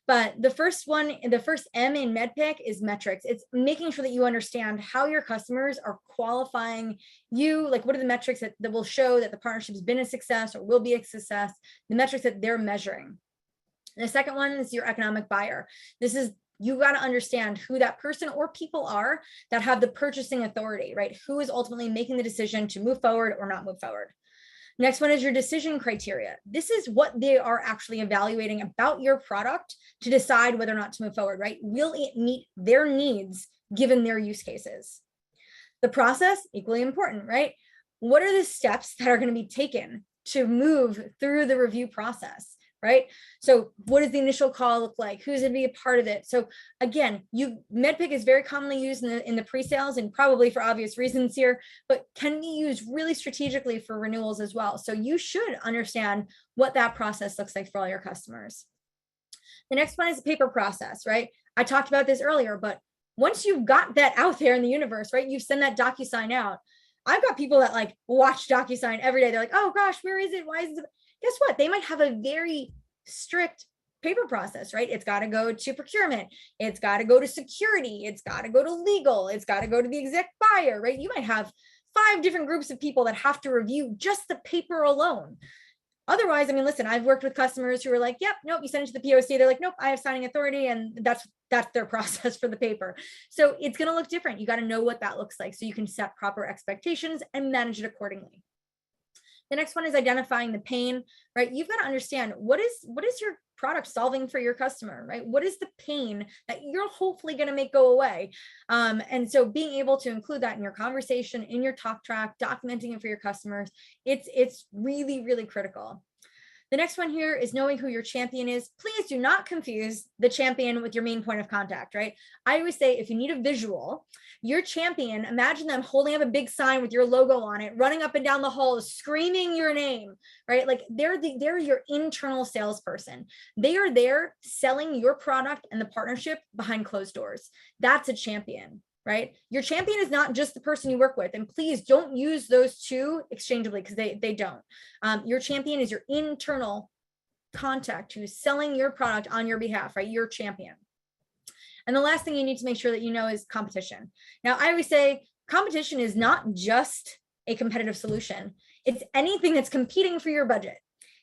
But the first M in MedPick is metrics. It's making sure that you understand how your customers are qualifying you. Like what are the metrics that will show that the partnership has been a success or will be a success, the metrics that they're measuring. And the second one is your economic buyer. You got to understand who that person or people are that have the purchasing authority, right? Who is ultimately making the decision to move forward or not move forward. Next one is your decision criteria. This is what they are actually evaluating about your product to decide whether or not to move forward, right? Will it meet their needs given their use cases? The process, equally important, right? What are the steps that are going to be taken to move through the review process, right? So what does the initial call look like? Who's going to be a part of it? So again, MedPick is very commonly used in the pre-sales and probably for obvious reasons here, but can be used really strategically for renewals as well. So you should understand what that process looks like for all your customers. The next one is the paper process, right? I talked about this earlier, but once you've got that out there in the universe, right? You send that DocuSign out. I've got people that like watch DocuSign every day. They're like, oh gosh, where is it? Why is it? Guess what? They might have a very strict paper process, right? It's got to go to procurement. It's got to go to security. It's got to go to legal. It's got to go to the exec buyer, right? You might have 5 different groups of people that have to review just the paper alone. Otherwise, I mean, listen, I've worked with customers who are like, yep, nope, you send it to the POC. They're like, nope, I have signing authority. And that's their process for the paper. So it's going to look different. You got to know what that looks like so you can set proper expectations and manage it accordingly. The next one is identifying the pain, right? You've got to understand what is your product solving for your customer, right? What is the pain that you're hopefully going to make go away? And so being able to include that in your conversation, in your talk track, documenting it for your customers, it's really, really critical. The next one here is knowing who your champion is. Please do not confuse the champion with your main point of contact, right? I always say if you need a visual, your champion, imagine them holding up a big sign with your logo on it, running up and down the hall, screaming your name, right? Like they're your internal salesperson. They are there selling your product and the partnership behind closed doors. That's a champion. Right? Your champion is not just the person you work with. And please don't use those two exchangeably because they don't. Your champion is your internal contact who's selling your product on your behalf, right? Your champion. And the last thing you need to make sure that you know is competition. Now, I always say competition is not just a competitive solution. It's anything that's competing for your budget.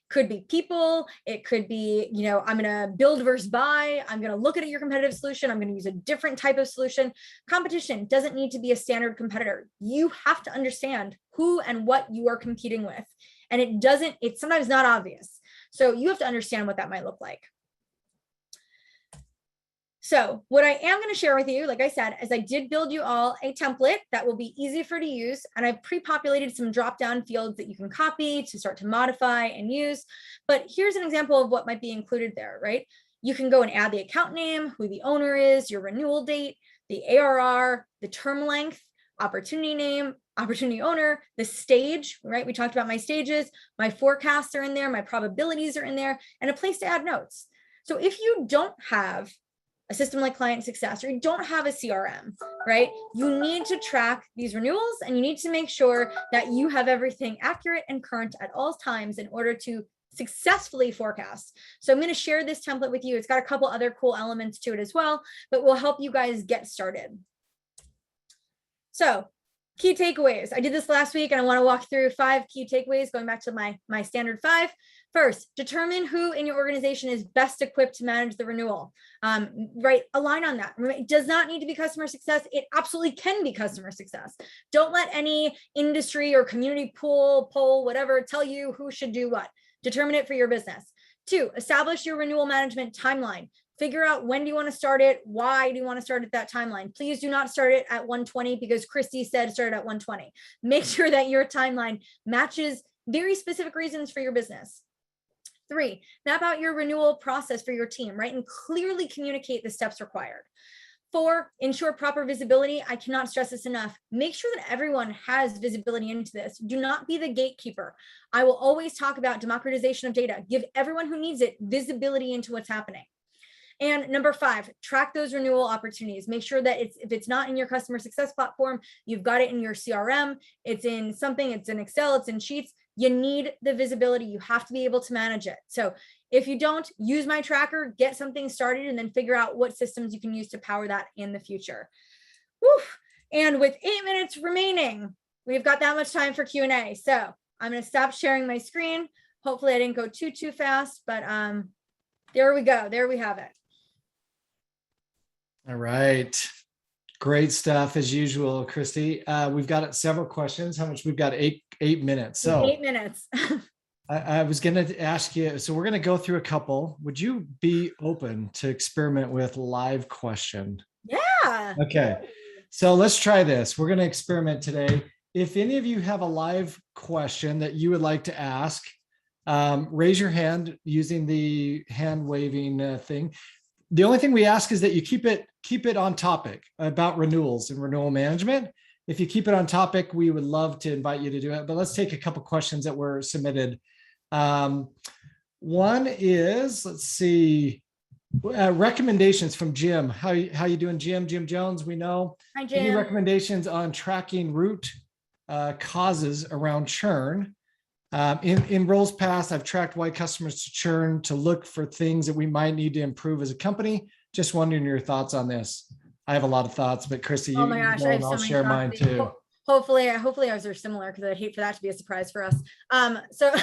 Could be people, it could be, I'm going to build versus buy. I'm going to look at your competitive solution. I'm going to use a different type of solution. Competition doesn't need to be a standard competitor. You have to understand who and what you are competing with. And it's sometimes not obvious. So you have to understand what that might look like. So what I am going to share with you, like I said, is I did build you all a template that will be easy for you to use. And I've pre-populated some drop-down fields that you can copy to start to modify and use. But here's an example of what might be included there, right? You can go and add the account name, who the owner is, your renewal date, the ARR, the term length, opportunity name, opportunity owner, the stage, right? We talked about my stages, my forecasts are in there, my probabilities are in there, and a place to add notes. So if you don't have a system like ClientSuccess, or you don't have a CRM, right? You need to track these renewals, and you need to make sure that you have everything accurate and current at all times in order to successfully forecast. So I'm going to share this template with you. It's got a couple other cool elements to it as well, but will help you guys get started. So key takeaways. I did this last week, and I want to walk through 5 key takeaways, going back to my standard 5. First, determine who in your organization is best equipped to manage the renewal. Right, align on that. It does not need to be customer success. It absolutely can be customer success. Don't let any industry or community poll, whatever, tell you who should do what. Determine it for your business. 2, establish your renewal management timeline. Figure out when do you want to start it? Why do you want to start at that timeline? Please do not start it at 120 because Kristi said start at 120. Make sure that your timeline matches very specific reasons for your business. 3, map out your renewal process for your team, right? And clearly communicate the steps required. 4, ensure proper visibility. I cannot stress this enough. Make sure that everyone has visibility into this. Do not be the gatekeeper. I will always talk about democratization of data. Give everyone who needs it visibility into what's happening. And number 5, track those renewal opportunities. Make sure that if it's not in your customer success platform, you've got it in your CRM, it's in something, it's in Excel, it's in Sheets. You need the visibility. You have to be able to manage it. So if you don't, use my tracker, get something started, and then figure out what systems you can use to power that in the future. Whew. And with 8 minutes remaining, we've got that much time for Q&A. So I'm going to stop sharing my screen. Hopefully I didn't go too fast, but there we go. There we have it. All right. Great stuff as usual, Kristi. We've got several questions. How much? We've got eight minutes. So 8 minutes. I was going to ask you, so we're going to go through a couple. Would you be open to experiment with live question? Yeah. Okay. So let's try this. We're going to experiment today. If any of you have a live question that you would like to ask, raise your hand using the hand waving thing. The only thing we ask is that you keep it on topic about renewals and renewal management. If you keep it on topic, we would love to invite you to do it. But let's take a couple questions that were submitted. One is, let's see, recommendations from Jim. How you doing, Jim? Jim Jones, we know. Hi, Jim. Any recommendations on tracking root causes around churn? In roles past, I've tracked why customers churn to look for things that we might need to improve as a company. Just wondering your thoughts on this. I have a lot of thoughts, but Kristi, oh my gosh, I have so I'll many share thoughts. mine too. Hopefully ours are similar, because I'd hate for that to be a surprise for us. So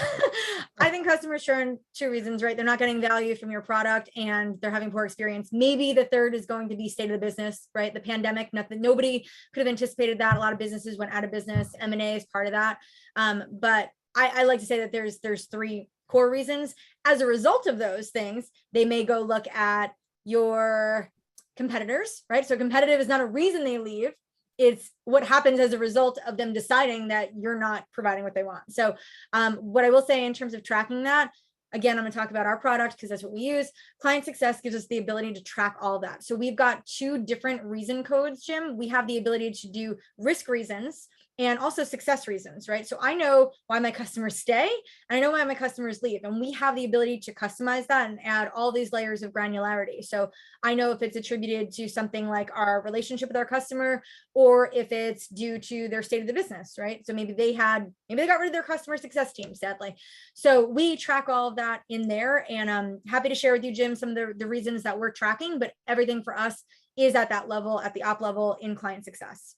I think customers churn 2 reasons, right? They're not getting value from your product and they're having poor experience. Maybe the third is going to be state of the business, right? The pandemic, nobody could have anticipated that. A lot of businesses went out of business. M&A is part of that. But I like to say that there's 3 core reasons. As a result of those things, they may go look at your competitors, right? So competitive is not a reason they leave. It's what happens as a result of them deciding that you're not providing what they want. So what I will say in terms of tracking that, again, I'm going to talk about our product because that's what we use. ClientSuccess gives us the ability to track all that. So we've got 2 different reason codes, Jim. We have the ability to do risk reasons and also success reasons, right? So I know why my customers stay and I know why my customers leave. And we have the ability to customize that and add all these layers of granularity. So I know if it's attributed to something like our relationship with our customer, or if it's due to their state of the business, right? So maybe they got rid of their customer success team, sadly. So we track all of that in there, and I'm happy to share with you, Jim, some of the reasons that we're tracking, but everything for us is at that level, at the op level in ClientSuccess.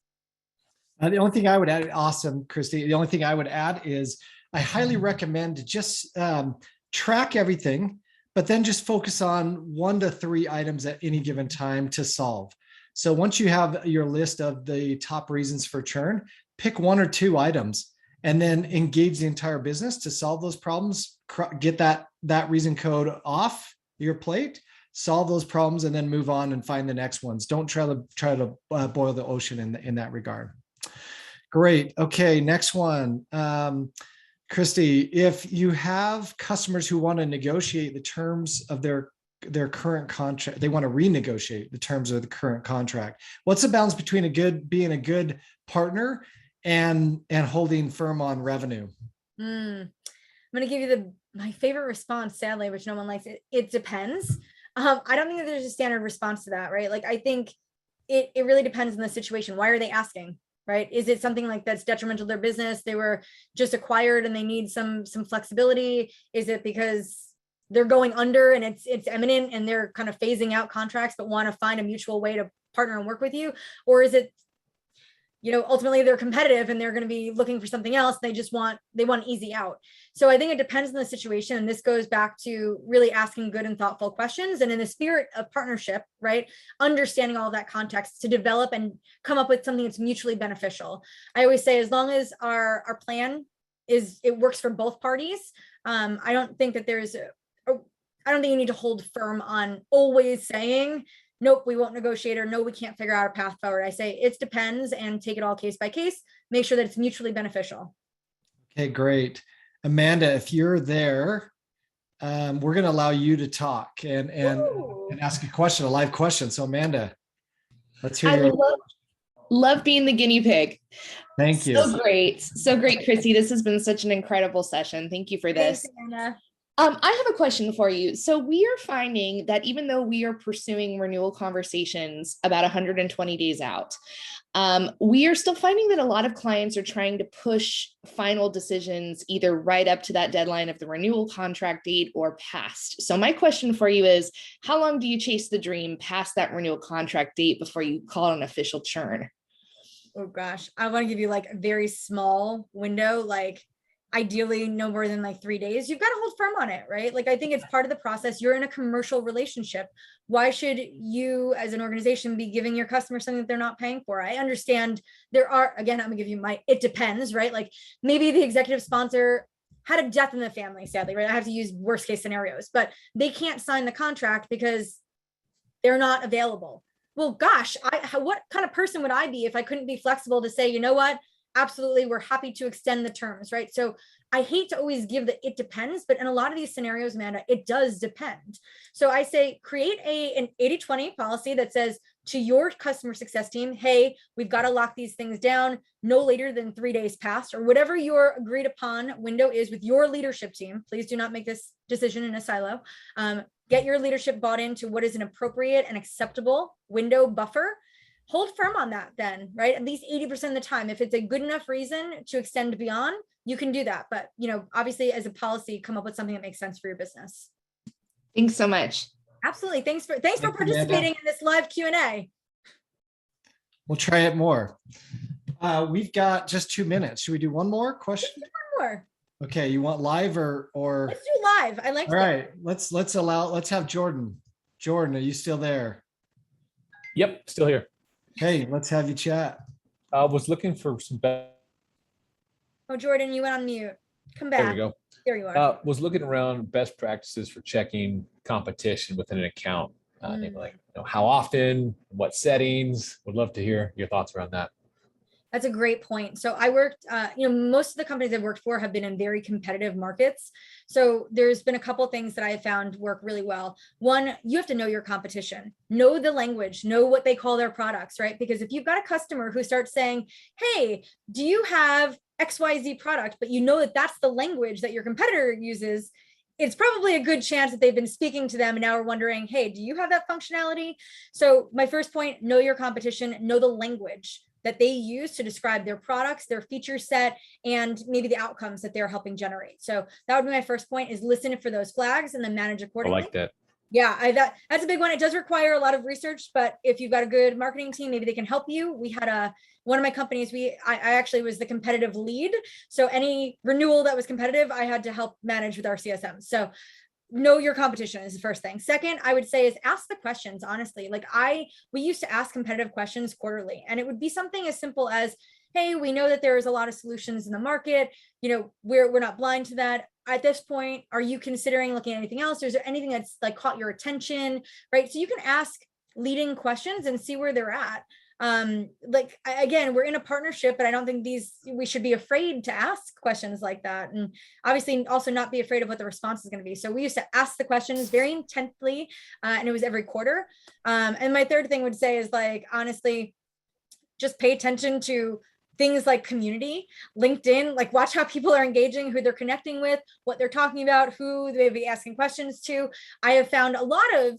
The only thing I would add, awesome, Kristi. The only thing I would add is I highly recommend just track everything, but then just focus on 1 to 3 items at any given time to solve. So once you have your list of the top reasons for churn, pick 1 or 2 items and then engage the entire business to solve those problems, get that reason code off your plate, solve those problems, and then move on and find the next ones. Don't try to boil the ocean in that regard. Great. Okay, next one. Kristi, if you have customers who want to negotiate the terms of their current contract, they want to renegotiate the terms of the current contract, what's the balance between being a good partner and holding firm on revenue? I'm going to give you my favorite response, sadly, which no one likes. It depends. I don't think that there's a standard response to that, right? Like, I think it really depends on the situation. Why are they asking, right? Is it something like that's detrimental to their business? They were just acquired and they need some flexibility. Is it because they're going under and it's imminent and they're kind of phasing out contracts, but want to find a mutual way to partner and work with you? Or is it, ultimately they're competitive and they're going to be looking for something else. They want easy out. So I think it depends on the situation. And this goes back to really asking good and thoughtful questions. And in the spirit of partnership, right? Understanding all of that context to develop and come up with something that's mutually beneficial. I always say, as long as our plan it works for both parties. I don't think that I don't think you need to hold firm on always saying, nope, we won't negotiate, or no, we can't figure out a path forward. I say it depends and take it all case by case, make sure that it's mutually beneficial. Okay, great. Amanda, if you're there, we're going to allow you to talk and ask a live question. So Amanda, let's hear your love being the guinea pig. Thank you. So great, Kristi. This has been such an incredible session. Thank you for this. Thanks, Amanda. I have a question for you. So we are finding that even though we are pursuing renewal conversations about 120 days out, we are still finding that a lot of clients are trying to push final decisions either right up to that deadline of the renewal contract date or past. So my question for you is, how long do you chase the dream past that renewal contract date before you call it an official churn? Oh gosh, I want to give you like a very small window, like ideally no more than like 3 days. You've got to hold firm on it, right? Like, I think it's part of the process. You're in a commercial relationship. Why should you as an organization be giving your customers something that they're not paying for? I understand there are, again, I'm gonna give you it depends, right? Like maybe the executive sponsor had a death in the family, sadly, right? I have to use worst case scenarios, but they can't sign the contract because they're not available. Well, gosh, what kind of person would I be if I couldn't be flexible to say, you know what? Absolutely, we're happy to extend the terms, right? So I hate to always give it depends, but in a lot of these scenarios, Amanda, it does depend. So I say create an 80-20 policy that says to your customer success team, hey, we've got to lock these things down no later than 3 days past, or whatever your agreed upon window is with your leadership team. Please do not make this decision in a silo. Get your leadership bought into what is an appropriate and acceptable window buffer. Hold firm on that then, right? At least 80% of the time. If it's a good enough reason to extend beyond, you can do that. But, obviously as a policy, come up with something that makes sense for your business. Thanks so much. Absolutely. Thanks for participating in this live Q&A. We'll try it more. We've got just 2 minutes. Should we do one more question? One more. Okay. You want live or? Let's do live. I like. All right. Let's have Jordan. Jordan, are you still there? Yep. Still here. Hey, let's have you chat. I was looking for some. Oh, Jordan, you went on mute. Come back. There we go. There you are. Was looking around best practices for checking competition within an account. Like, how often, what settings? Would love to hear your thoughts around that. That's a great point. So I worked, most of the companies I've worked for have been in very competitive markets. So there's been a couple of things that I have found work really well. One, you have to know your competition, know the language, know what they call their products, right? Because if you've got a customer who starts saying, hey, do you have XYZ product, but you know that that's the language that your competitor uses, it's probably a good chance that they've been speaking to them and now we're wondering, hey, do you have that functionality? So my first point, know your competition, know the language that they use to describe their products, their feature set, and maybe the outcomes that they're helping generate. So that would be my first point, is listen for those flags and then manage accordingly. I like that. Yeah, that's a big one. It does require a lot of research, but if you've got a good marketing team, maybe they can help you. We had one of my companies, I actually was the competitive lead. So any renewal that was competitive, I had to help manage with our CSM. So know your competition is the first thing. Second, I would say is ask the questions, honestly. Like we used to ask competitive questions quarterly, and it would be something as simple as, hey, we know that there is a lot of solutions in the market. We're not blind to that. At this point, are you considering looking at anything else? Is there anything that's like caught your attention, right? So you can ask leading questions and see where they're at. Again, we're in a partnership, but I don't think we should be afraid to ask questions like that. And obviously also not be afraid of what the response is going to be. So we used to ask the questions very intently, and it was every quarter. And my third thing would say is honestly, just pay attention to things like community, LinkedIn, watch how people are engaging, who they're connecting with, what they're talking about, who they may be asking questions to. I have found a lot of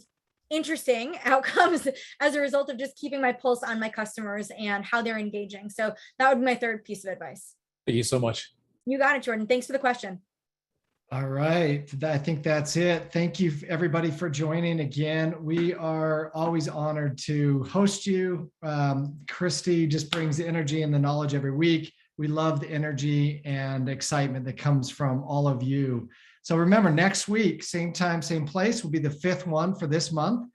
interesting outcomes as a result of just keeping my pulse on my customers and how they're engaging. So that would be my third piece of advice. Thank you so much. You got it, Jordan. Thanks for the question. All right. I think that's it. Thank you, everybody, for joining again. We are always honored to host you. Kristi just brings the energy and the knowledge every week. We love the energy and excitement that comes from all of you. So remember, next week, same time, same place, will be the 5th one for this month.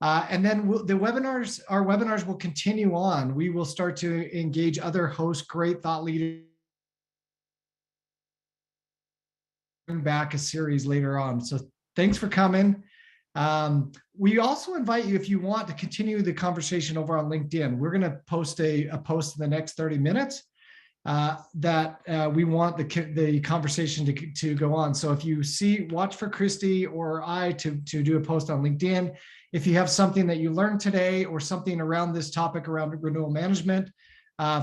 And then our webinars will continue on. We will start to engage other hosts, great thought leaders. Bring back a series later on. So thanks for coming. We also invite you, if you want to continue the conversation over on LinkedIn, we're going to post a post in the next 30 minutes that we want the conversation to go on. So if you watch for Kristi or I to do a post on LinkedIn. If you have something that you learned today or something around this topic around renewal management,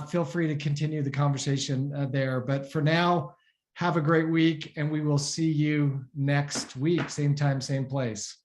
feel free to continue the conversation there. But for now, have a great week, and we will see you next week, same time, same place.